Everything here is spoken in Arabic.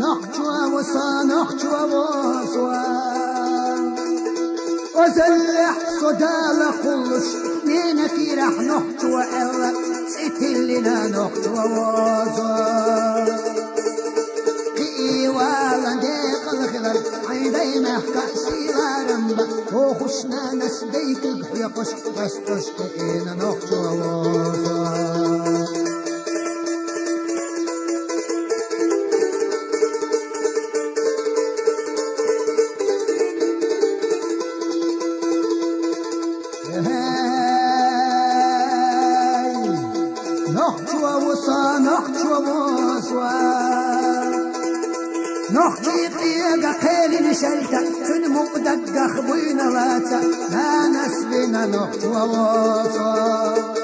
نحجو وصانحجو وصوان وزلح صدال كلش نينكي رح نحجو إلا سيتلنا نحجو وصوان قي والنديق الخضر عيدي محكا سيلارمبا وخشنا نسديك يقش بس تشتقينا نحجو وصوان نحجو وصا نحجو وصا نحجي قيقا قيل نشلتا كن مقدق خبوين راتا ما نسبنا نحجو وصا